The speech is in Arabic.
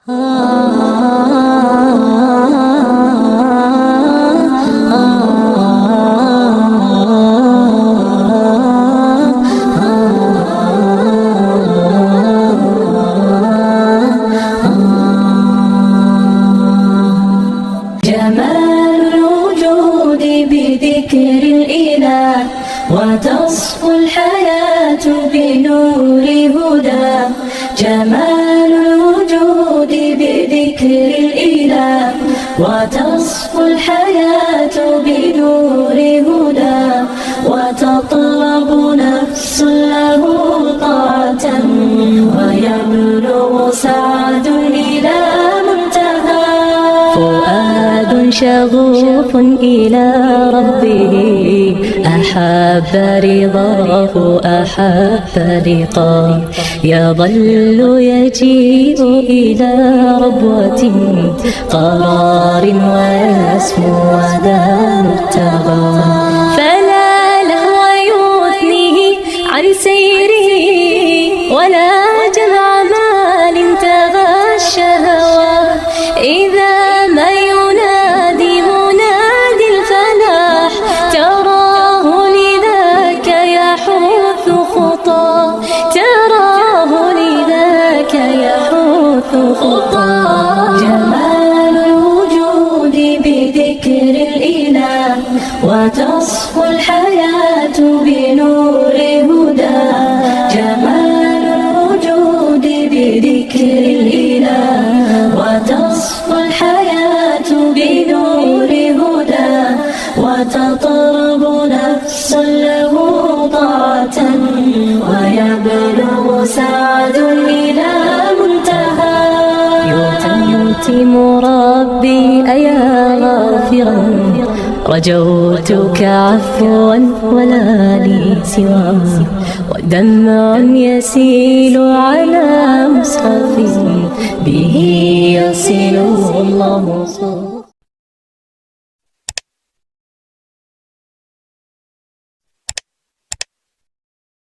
جمال الوجود بذكر الإله وتصفو الحياة بنور هدى. جمال الوجود بذكر الإله وتصفو الحياة بنور هدى. وتطلب نفس له طاعة ويبلغ سعد إلى منتهى. فؤاد شغوف إلى ربه أحب رضاه أحب لقاه. يظل يجيء إلى ربوة قرار ويسمو ذا مبتغى. فلا لهو يثنيه عن سيره ولا جمع مال انتهى الشهوى. إذا ما ينادي منادي الفلاح تراه لذاك يحث خطاه. تراه لذاك يحث خطاه. جمال الوجود بذكر الإله وتصفو الحياة بنور هدى. جمال الوجود بذكر الإله وتصفو الحياة بنور هدى. وتطرب نفس له طاعة ويبلغ سعد إلى منتهى. يتم ربي أيا غافرا رجوتك عفوا ولا لي سواه. ودمع يسيل على مصحفي به يصل الله صوت.